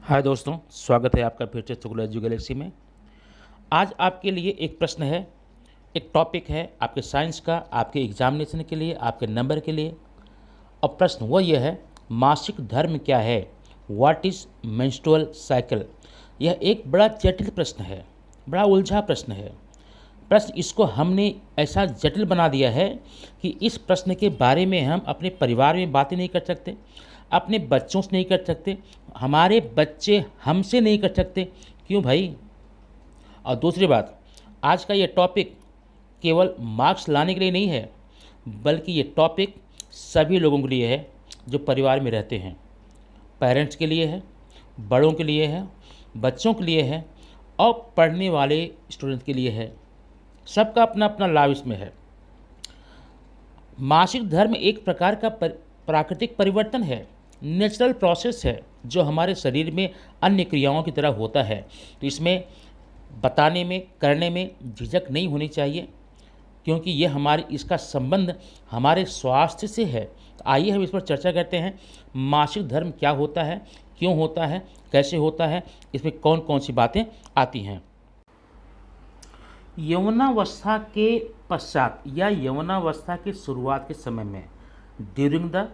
हाय दोस्तों, स्वागत है आपका फिर से स्कूल एजू गैलेक्सी में। आज आपके लिए एक प्रश्न है, एक टॉपिक है आपके साइंस का, आपके एग्जामिनेशन के लिए, आपके नंबर के लिए। अब प्रश्न वो ये है, मासिक धर्म क्या है? What is menstrual cycle? यह एक बड़ा जटिल प्रश्न है, बड़ा उलझा प्रश्न है। प्रश्न इसको हमने ऐसा जटिल बना दिया है कि इस प्रश्न के बारे में हम अपने परिवार में बातें नहीं कर सकते, अपने बच्चों से नहीं कर सकते, हमारे बच्चे हमसे नहीं कर सकते। क्यों भाई? और दूसरी बात, आज का ये टॉपिक केवल मार्क्स लाने के लिए नहीं है, बल्कि ये टॉपिक सभी लोगों के लिए है जो परिवार में रहते हैं। पेरेंट्स के लिए है, बड़ों के लिए है, बच्चों के लिए है और पढ़ने वाले स्टूडेंट के लिए है। सबका अपना अपना लाभ इसमें है। मासिक धर्म एक प्रकार का प्राकृतिक परिवर्तन है, नेचुरल प्रोसेस है जो हमारे शरीर में अन्य क्रियाओं की तरह होता है। तो इसमें बताने में, करने में झिझक नहीं होनी चाहिए, क्योंकि ये इसका संबंध हमारे स्वास्थ्य से है। तो आइए हम इस पर चर्चा करते हैं। मासिक धर्म क्या होता है, क्यों होता है, कैसे होता है, इसमें कौन कौन सी बातें आती हैं। यौवनावस्था के पश्चात या यौवनावस्था की शुरुआत के समय में, during the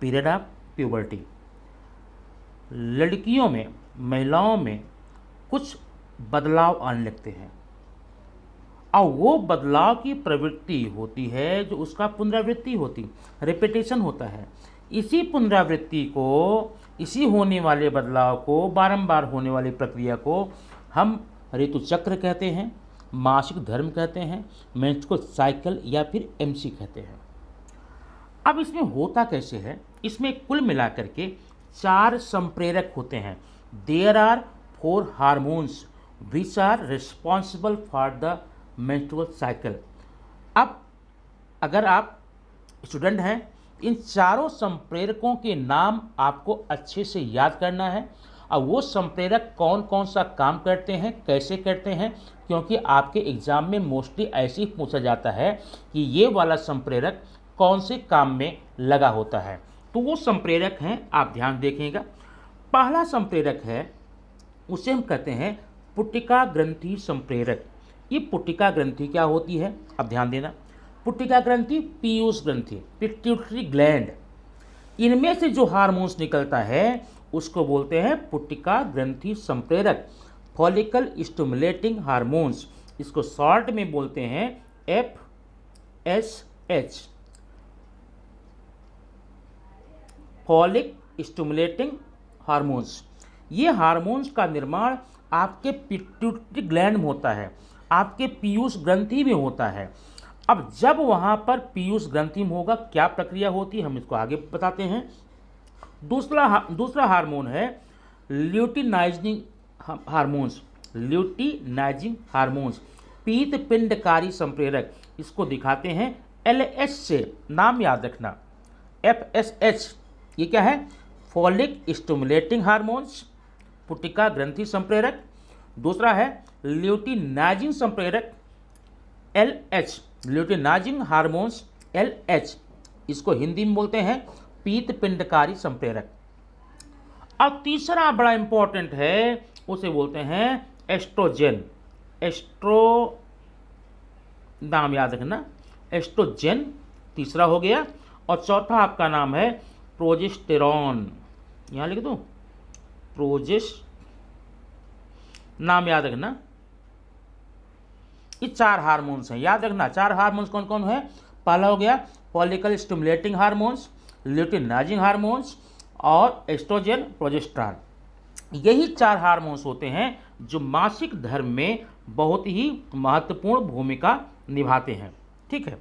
period of puberty, लड़कियों में, महिलाओं में कुछ बदलाव आने लगते हैं और वो बदलाव की प्रवृत्ति होती है जो उसका पुनरावृत्ति होती, रिपीटेशन होता है। इसी पुनरावृत्ति को, इसी होने वाले बदलाव को, बारंबार होने वाली प्रक्रिया को हम ऋतु चक्र कहते हैं, मासिक धर्म कहते हैं, मेंस्ट्रुअल साइकिल या फिर एमसी कहते हैं। अब इसमें होता कैसे है? इसमें कुल मिलाकर के 4 संप्रेरक होते हैं। There are 4 hormones which are responsible for the menstrual cycle. अब अगर आप स्टूडेंट हैं, इन चारों संप्रेरकों के नाम आपको अच्छे से याद करना है। अब वो संप्रेरक कौन कौन सा काम करते हैं, कैसे करते हैं, क्योंकि आपके एग्जाम में मोस्टली ऐसे ही पूछा जाता है कि ये वाला संप्रेरक कौन से काम में लगा होता है। तो वो संप्रेरक हैं, आप ध्यान देखिएगा। पहला संप्रेरक है, उसे हम कहते हैं पुट्टिका ग्रंथि संप्रेरक। ये पुट्टिका ग्रंथि क्या होती है? अब ध्यान देना। पुट्टिका ग्रंथि पीयूष ग्रंथि, पिट्यूटरी ग्लैंड, इनमें से जो हार्मोन्स निकलता है उसको बोलते हैं पुट्टिका ग्रंथि संप्रेरक, फॉलिकल स्टिमुलेटिंग हार्मोन्स। इसको शॉर्ट में बोलते हैं FSH, फॉलिक स्टिमुलेटिंग हार्मोन्स। ये हार्मोन्स का निर्माण आपके पिट्यूटरी ग्लैंड में होता है, आपके पीयूष ग्रंथि में होता है। अब जब वहाँ पर पीयूष ग्रंथि में होगा, क्या प्रक्रिया होती है हम इसको आगे बताते हैं। दूसरा हार्मोन है ल्यूटिनाइजिंग हार्मोन्स, ल्यूटिनाइजिंग हार्मोन्स, पीत पिंडकारी संप्रेरक। इसको दिखाते हैं LH से, नाम याद रखना, FSH। ये क्या है? फॉलिक स्टिमुलेटिंग हार्मोन्स, पुट्टिका ग्रंथि संप्रेरक। दूसरा है ल्यूटिनाइजिंग संप्रेरक LH, ल्यूटिनाइजिंग हार्मोन्स LH। इसको हिंदी में बोलते हैं पीत पिंडकारी संप्रेरक। अब तीसरा बड़ा इंपॉर्टेंट है, उसे बोलते हैं एस्ट्रोजन। नाम याद रखना, एस्ट्रोजन तीसरा हो गया। और चौथा आपका नाम है प्रोजेस्टेरॉन। यहाँ लिख दो, नाम याद रखना। ये 4 हार्मोन्स हैं, याद रखना। 4 हार्मोन्स कौन कौन है? पहला हो गया follicle stimulating hormones, luteinising hormones और एस्ट्रोजन, प्रोजेस्टेरॉन। यही 4 हार्मोन्स होते हैं जो मासिक धर्म में बहुत ही महत्वपूर्ण भूमिका निभाते हैं। ठीक है,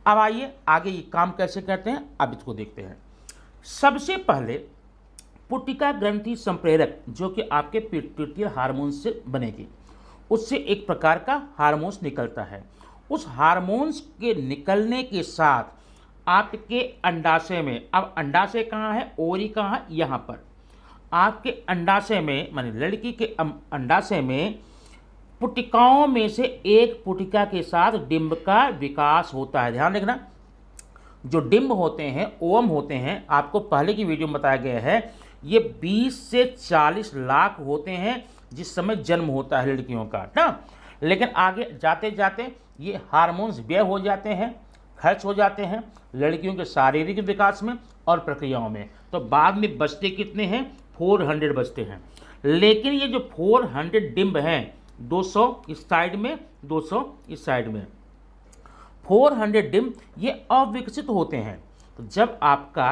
अब आइए आगे ये काम कैसे करते हैं, अब इसको देखते हैं। सबसे पहले पुट्टिका ग्रंथि संप्रेरक, जो कि आपके पिट्यूटरी हार्मोन से बनेगी, उससे एक प्रकार का हार्मोन्स निकलता है। उस हार्मोन्स के निकलने के साथ आपके अंडाशय में, अब अंडाशय कहाँ है, ओवरी कहाँ है, यहाँ पर आपके अंडाशय में, माने लड़की के अंडाशय में पुट्टिकाओं में से एक पुट्टिका के साथ डिंब का विकास होता है। ध्यान रखना, जो डिंब होते हैं, ओवम होते हैं, आपको पहले की वीडियो में बताया गया है ये 20 से 40 लाख होते हैं जिस समय जन्म होता है लड़कियों का ना। लेकिन आगे जाते जाते ये हार्मोन्स व्यय हो जाते हैं, खर्च हो जाते हैं लड़कियों के शारीरिक विकास में और प्रक्रियाओं में। तो बाद में बचते कितने हैं? 400 बचते हैं। लेकिन ये जो 400 डिम्ब हैं, 200 इस साइड में, 200 इस साइड में, 400 डिम्ब ये अविकसित होते हैं। तो जब आपका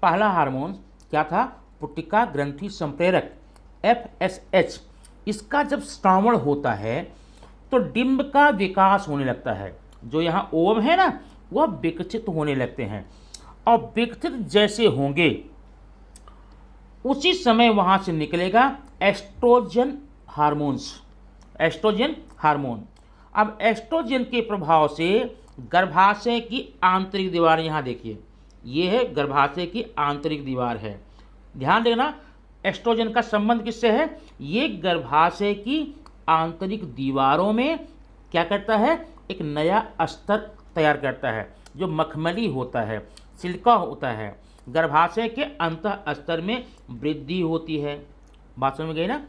पहला हार्मोन क्या था? पुटिका ग्रंथि संप्रेरक FSH, इसका जब श्रावण होता है तो डिम्ब का विकास होने लगता है। जो यहाँ ओवम है ना, वह विकसित होने लगते हैं और विकसित जैसे होंगे उसी समय वहाँ से निकलेगा एस्ट्रोजन हार्मोन्स, एस्ट्रोजन हार्मोन। अब एस्ट्रोजन के प्रभाव से गर्भाशय की आंतरिक दीवार, यहाँ देखिए ये है गर्भाशय की आंतरिक दीवार है, ध्यान देना एस्ट्रोजन का संबंध किससे है? ये गर्भाशय की आंतरिक दीवारों में क्या करता है? एक नया स्तर तैयार करता है जो मखमली होता है, सिलिका होता है। गर्भाशय के अंतः स्तर में वृद्धि होती है। बात समझ में गई ना?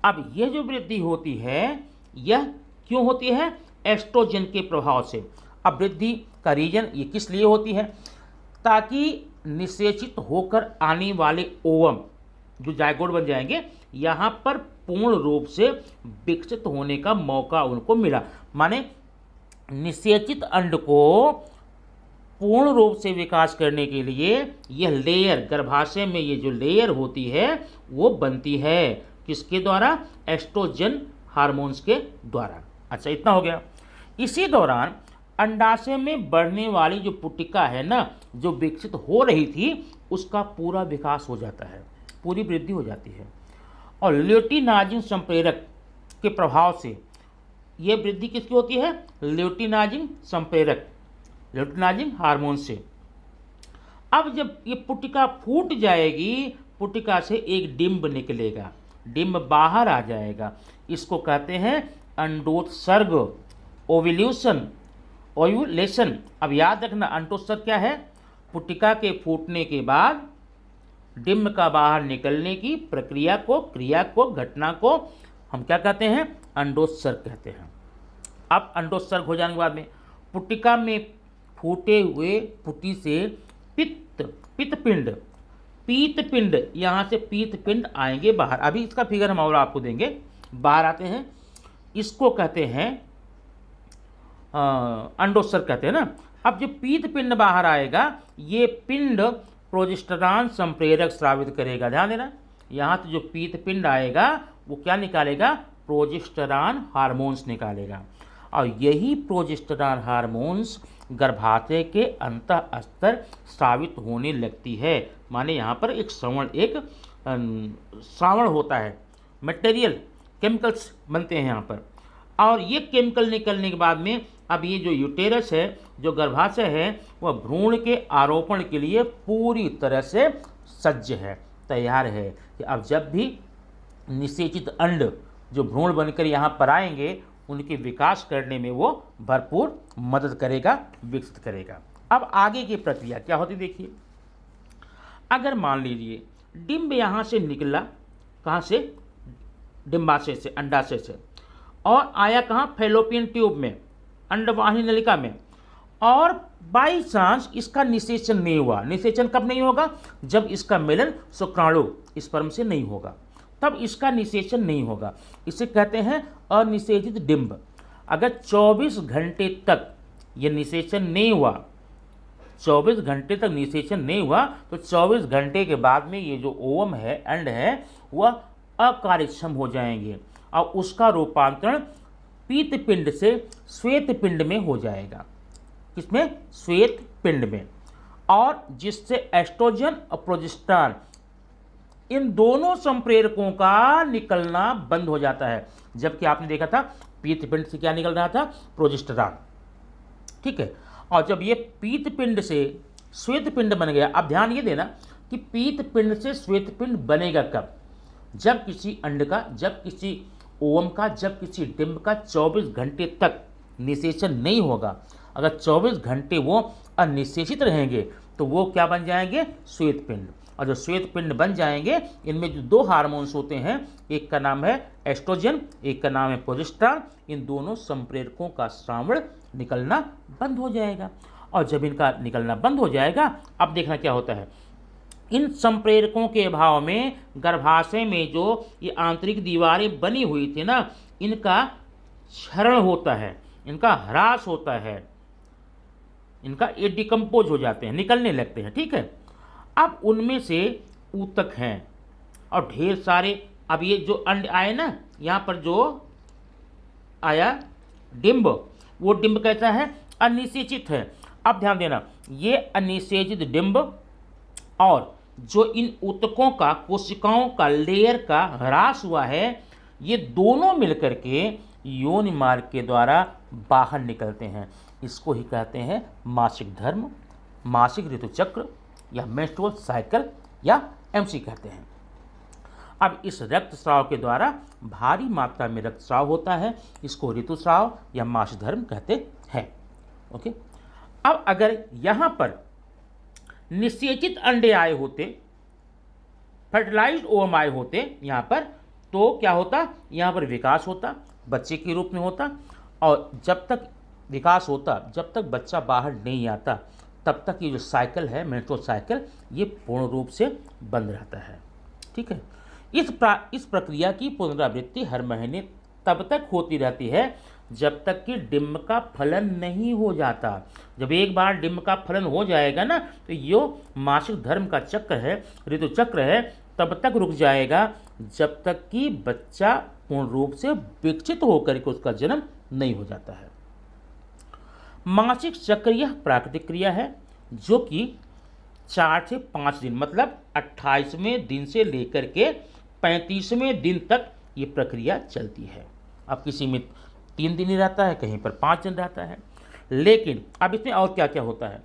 अब यह जो वृद्धि होती है यह क्यों होती है? एस्ट्रोजन के प्रभाव से। अब वृद्धि का रीजन ये किस लिए होती है? ताकि निषेचित होकर आने वाले ओवम जो जायगोट बन जाएंगे, यहाँ पर पूर्ण रूप से विकसित होने का मौका उनको मिला। माने निषेचित अंड को पूर्ण रूप से विकास करने के लिए यह लेयर, गर्भाशय में ये जो लेयर होती है वो बनती है। किसके द्वारा? एस्ट्रोजन हार्मोन्स के द्वारा। अच्छा, इतना हो गया। इसी दौरान अंडाशय में बढ़ने वाली जो पुटिका है ना, जो विकसित हो रही थी, उसका पूरा विकास हो जाता है, पूरी वृद्धि हो जाती है। और ल्यूटिनाजिन संप्रेरक के प्रभाव से ये वृद्धि किसकी होती है? ल्यूटिनाजिन संप्रेरक, ल्यूटिनाजिन हार्मोन से। अब जब ये पुटिका फूट जाएगी, पुटिका से एक डिम्ब निकलेगा, डिम्ब बाहर आ जाएगा। इसको कहते हैं अंडोत्सर्ग, ओव्यूलेशन, ओव्यूलेशन। अब याद रखना अंडोत्सर्ग क्या है? पुटिका के फूटने के बाद डिम्ब का बाहर निकलने की प्रक्रिया को, क्रिया को, घटना को हम क्या कहते हैं? अंडोत्सर्ग कहते हैं। अब अंडोत्सर्ग हो जाने के बाद में पुटिका में फूटे हुए पुटी से पित्तपिंड, पीतपिंड, यहाँ से पीतपिंड आएंगे बाहर। अभी इसका फिगर हम और आपको देंगे। बाहर आते हैं, इसको कहते हैं अंडोत्सर्ग कहते हैं ना। अब जो पीतपिंड बाहर आएगा, ये पिंड प्रोजेस्टेरॉन संप्रेरक स्रावित करेगा। ध्यान देना, यहाँ से जो पीतपिंड आएगा वो क्या निकालेगा? प्रोजेस्टेरॉन हार्मोन्स निकालेगा। और यही प्रोजेस्टेरॉन हार्मोन्स गर्भाशय के अंतः स्तर स्रावित होने लगती है। माने यहाँ पर एक श्रावण होता है, मटेरियल केमिकल्स बनते हैं यहाँ पर। और ये केमिकल निकलने के बाद में अब ये जो यूटेरस है, जो गर्भाशय है, वह भ्रूण के आरोपण के लिए पूरी तरह से सज्ज है, तैयार है कि अब जब भी निषेचित अंड जो भ्रूण बनकर यहाँ पर आएंगे, उनके विकास करने में वो भरपूर मदद करेगा, विकसित करेगा। अब आगे की प्रक्रिया क्या होती देखिए। अगर मान लीजिए डिम्ब यहाँ से निकला, कहाँ से? डिम्बाशय से, अंडाशय से, और आया कहाँ? फैलोपियन ट्यूब में, अंडवाहिनी नलिका में, और बाई चांस इसका निषेचन नहीं हुआ। निषेचन कब नहीं होगा? जब इसका मिलन शुक्राणु स्पर्म से नहीं होगा, तब इसका निषेचन नहीं होगा। इसे कहते हैं अनिषेचित डिम्ब। अगर 24 घंटे तक ये निषेचन नहीं हुआ, 24 घंटे तक निषेचन नहीं हुआ, तो 24 घंटे के बाद में ये जो ओवम है, अंड है, वह अकार्यक्षम हो जाएंगे और उसका रूपांतरण पीतपिंड से श्वेत पिंड में हो जाएगा। किसमें? श्वेत पिंड में। और जिससे एस्ट्रोजन और प्रोजेस्टेरॉन, इन दोनों संप्रेरकों का निकलना बंद हो जाता है। जबकि आपने देखा था पीतपिंड से क्या निकल रहा था? प्रोजेस्टेरॉन। ठीक है। और जब ये पीतपिंड से श्वेतपिंड बन गया, अब ध्यान ये देना कि पीतपिंड से श्वेतपिंड बनेगा कब? जब किसी अंड का, जब किसी ओवम का, जब किसी डिम्ब का 24 घंटे तक निषेचन नहीं होगा। अगर 24 घंटे वो अनिषेचित रहेंगे तो वो क्या बन जाएंगे? श्वेतपिंड। और जो श्वेत पिंड बन जाएंगे इनमें जो दो हार्मोन्स होते हैं, एक का नाम है एस्ट्रोजन, एक का नाम है प्रोजेस्टेरॉन, इन दोनों संप्रेरकों का श्रावण निकलना बंद हो जाएगा। और जब इनका निकलना बंद हो जाएगा, अब देखना क्या होता है, इन संप्रेरकों के अभाव में गर्भाशय में जो ये आंतरिक दीवारें बनी हुई थी ना, इनका क्षरण होता है, इनका ह्रास होता है, इनका ये डिकम्पोज हो जाते हैं, निकलने लगते हैं। ठीक है, अब उनमें से ऊतक हैं और ढेर सारे। अब ये जो अंड आए ना, यहाँ पर जो आया डिंब, वो डिंब कैसा है, अनिषेचित है। अब ध्यान देना, ये अनिषेचित डिंब और जो इन ऊतकों का, कोशिकाओं का लेयर का ह्रास हुआ है, ये दोनों मिलकर के योनि मार्ग के द्वारा बाहर निकलते हैं। इसको ही कहते हैं मासिक धर्म, मासिक ऋतुचक्र या मेंस्ट्रुअल साइकिल या एमसी कहते हैं। अब इस रक्तस्राव के द्वारा भारी मात्रा में रक्तस्राव होता है, इसको ऋतुस्राव या मासिक धर्म कहते हैं। ओके, अब अगर यहाँ पर निषेचित अंडे आए होते, फर्टिलाइज्ड ओवम आए होते यहाँ पर, तो क्या होता, यहाँ पर विकास होता, बच्चे के रूप में होता। और जब तक विकास होता, जब तक बच्चा बाहर नहीं आता, तब तक ये जो साइकिल है, मेंस्ट्रुअल साइकिल, ये पूर्ण रूप से बंद रहता है। ठीक है, इस प्रक्रिया की पुनरावृत्ति हर महीने तब तक होती रहती है जब तक कि डिंब का फलन नहीं हो जाता। जब एक बार डिंब का फलन हो जाएगा ना, तो यो मासिक धर्म का चक्र है, ऋतु चक्र है, तब तक रुक जाएगा जब तक कि बच्चा पूर्ण रूप से विकसित होकर के उसका जन्म नहीं हो जाता है। मासिक चक्र यह प्राकृतिक क्रिया है जो कि 4 से 5 दिन, मतलब 28वें दिन से लेकर के 35वें दिन तक ये प्रक्रिया चलती है। अब किसी में 3 दिन ही रहता है, कहीं पर 5 दिन रहता है। लेकिन अब इसमें और क्या क्या होता है,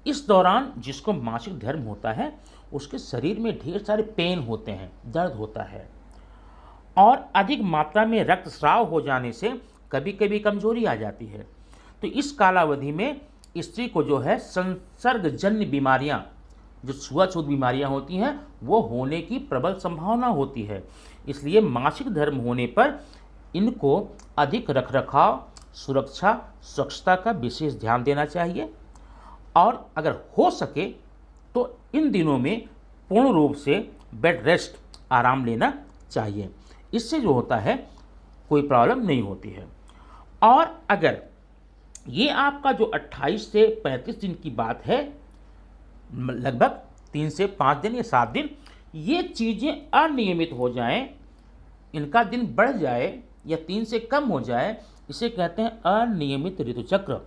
इस दौरान जिसको मासिक धर्म होता है उसके शरीर में ढेर सारे पेन होते हैं, दर्द होता है, और अधिक मात्रा में रक्तस्राव हो जाने से कभी कभी कमजोरी आ जाती है। तो इस कालावधि में स्त्री को जो है संसर्गजन्य बीमारियां, जो छुआछूत बीमारियां होती हैं, वो होने की प्रबल संभावना होती है। इसलिए मासिक धर्म होने पर इनको अधिक रखरखाव, सुरक्षा, स्वच्छता का विशेष ध्यान देना चाहिए। और अगर हो सके तो इन दिनों में पूर्ण रूप से बेड रेस्ट, आराम लेना चाहिए। इससे जो होता है कोई प्रॉब्लम नहीं होती है। और अगर ये आपका जो 28 से 35 दिन की बात है, लगभग 3 से 5 दिन या 7 दिन, ये चीज़ें अनियमित हो जाएं, इनका दिन बढ़ जाए या 3 से कम हो जाए, इसे कहते हैं अनियमित ऋतुचक्र।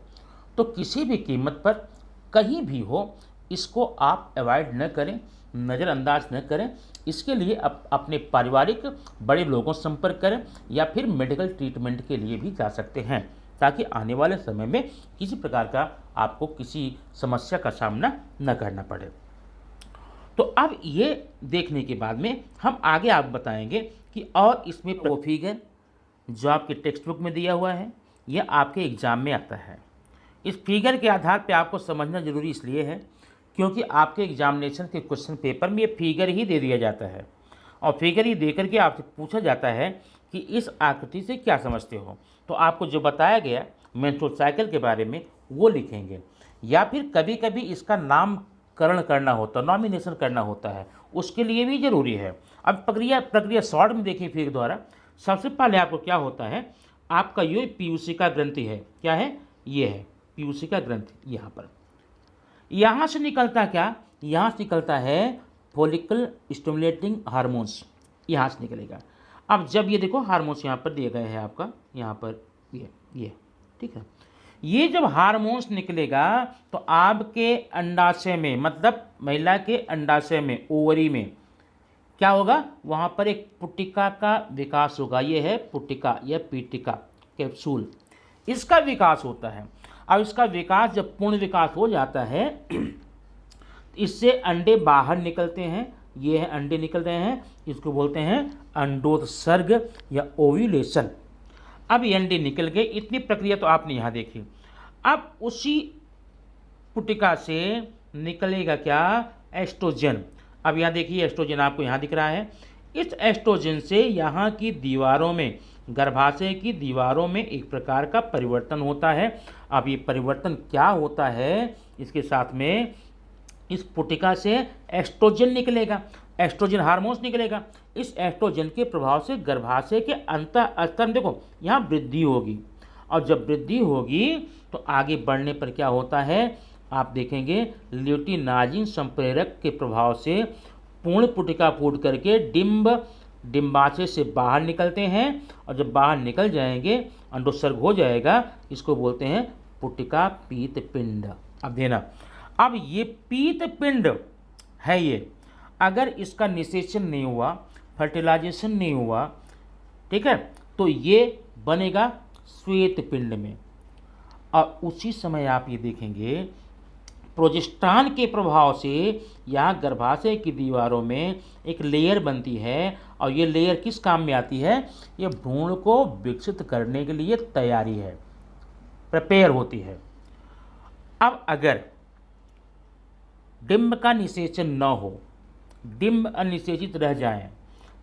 तो किसी भी कीमत पर कहीं भी हो, इसको आप अवॉइड न करें, नज़रअंदाज न करें। इसके लिए अपने पारिवारिक बड़े लोगों से संपर्क करें या फिर मेडिकल ट्रीटमेंट के लिए भी जा सकते हैं, ताकि आने वाले समय में किसी प्रकार का आपको किसी समस्या का सामना न करना पड़े। तो अब ये देखने के बाद में हम आगे आप बताएंगे कि और इसमें वो फिगर जो आपके टेक्स्ट बुक में दिया हुआ है, यह आपके एग्ज़ाम में आता है। इस फिगर के आधार पर आपको समझना जरूरी इसलिए है क्योंकि आपके एग्जामिनेशन के क्वेश्चन पेपर में ये फिगर ही दे दिया जाता है, और फिगर ही दे करके आपसे पूछा जाता है कि इस आकृति से क्या समझते हो। तो आपको जो बताया गया मेंस्ट्रुअल साइकिल के बारे में वो लिखेंगे, या फिर कभी कभी इसका नामकरण करना होता है, नॉमिनेशन करना होता है, उसके लिए भी ज़रूरी है। अब प्रक्रिया शॉर्ट में देखिए फिगर द्वारा। सबसे पहले आपको क्या होता है, आपका ये पीयूषिका ग्रंथि है, क्या है, ये है पीयूषिका ग्रंथि। यहाँ पर यहाँ से निकलता क्या, यहाँ से निकलता है फॉलिकल स्टिमुलेटिंग हार्मोन्स, यहाँ से निकलेगा। अब जब ये देखो हार्मोन्स यहाँ पर दिए गए हैं आपका, यहाँ पर ये ठीक है, ये जब हार्मोन्स निकलेगा तो आपके अंडाशय में, मतलब महिला के अंडाशय में, ओवरी में क्या होगा, वहाँ पर एक पुटिका का विकास होगा। ये है पुटिका या पीटिका कैप्सूल, इसका विकास होता है। अब इसका विकास जब पूर्ण विकास हो जाता है, इससे अंडे बाहर निकलते हैं। ये है अंडे निकल रहे हैं, इसको बोलते हैं अंडोत्सर्ग या ओव्यूलेशन। अब ये अंडे निकल गए, इतनी प्रक्रिया तो आपने यहाँ देखी। अब उसी पुटिका से निकलेगा क्या, एस्ट्रोजन। अब यहाँ देखिए एस्ट्रोजन आपको यहाँ दिख रहा है। इस एस्ट्रोजन से यहाँ की दीवारों में, गर्भाशय की दीवारों में एक प्रकार का परिवर्तन होता है। अब ये परिवर्तन क्या होता है, इसके साथ में इस पुटिका से एस्ट्रोजन निकलेगा, एस्ट्रोजन हार्मोन्स निकलेगा। इस एस्ट्रोजन के प्रभाव से गर्भाशय के अंतः स्तर में देखो यहाँ वृद्धि होगी, और जब वृद्धि होगी तो आगे बढ़ने पर क्या होता है, आप देखेंगे ल्यूटिनाजिन संप्रेरक के प्रभाव से पूर्ण पुटिका फूट करके डिम्बाशय से बाहर निकलते हैं, और जब बाहर निकल जाएंगे अंडोत्सर्ग हो जाएगा, इसको बोलते हैं पुटिका पीतपिंड। अब देना, अब ये पीतपिंड है, ये अगर इसका निषेचन नहीं हुआ, फर्टिलाइजेशन नहीं हुआ, ठीक है, तो ये बनेगा श्वेत पिंड में। और उसी समय आप ये देखेंगे प्रोजेस्टेरॉन के प्रभाव से यहाँ गर्भाशय की दीवारों में एक लेयर बनती है, और ये लेयर किस काम में आती है, ये भ्रूण को विकसित करने के लिए तैयारी है, प्रिपेयर होती है। अब अगर डिंब का निषेचन न हो, डिंब अनिषेचित रह जाए,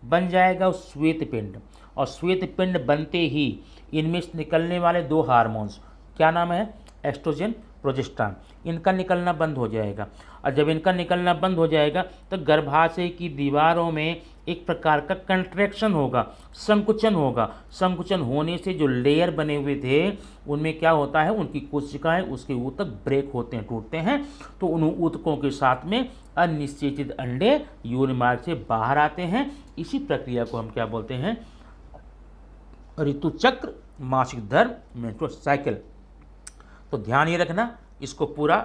बन जाएगा श्वेत पिंड, और श्वेत पिंड बनते ही इनमें से निकलने वाले दो हार्मोन्स, क्या नाम है, एस्ट्रोजन, प्रोजेस्टेरॉन, इनका निकलना बंद हो जाएगा। और जब इनका निकलना बंद हो जाएगा तो गर्भाशय की दीवारों में एक प्रकार का कंट्रैक्शन होगा, संकुचन होगा। संकुचन होने से जो लेयर बने हुए थे उनमें क्या होता है, उनकी कोशिकाएं उसके ऊतक ब्रेक होते हैं, टूटते हैं, तो उन ऊतकों के साथ में अनिषेचित अंडे यूरिन मार्ग से बाहर आते हैं। इसी प्रक्रिया को हम क्या बोलते हैं, ऋतुचक्र, मासिक धर्म, मेंस्ट्रुअल साइकिल। तो ध्यान ये रखना, इसको पूरा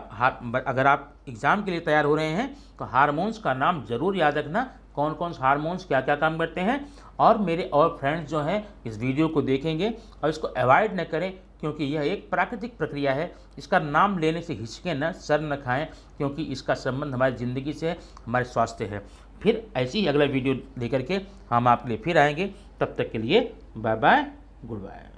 अगर आप एग्ज़ाम के लिए तैयार हो रहे हैं तो हार्मोन्स का नाम जरूर याद रखना, कौन कौन से हार्मोन्स क्या क्या काम करते हैं। और मेरे और फ्रेंड्स जो हैं इस वीडियो को देखेंगे और इसको अवॉइड न करें, क्योंकि यह एक प्राकृतिक प्रक्रिया है। इसका नाम लेने से हिचकें न, सर न खाएं, क्योंकि इसका संबंध हमारी ज़िंदगी से है, हमारे स्वास्थ्य है। फिर ऐसी ही अगला वीडियो लेकर के हम आपके लिए फिर आएंगे। तब तक के लिए बाय बाय, गुड बाय।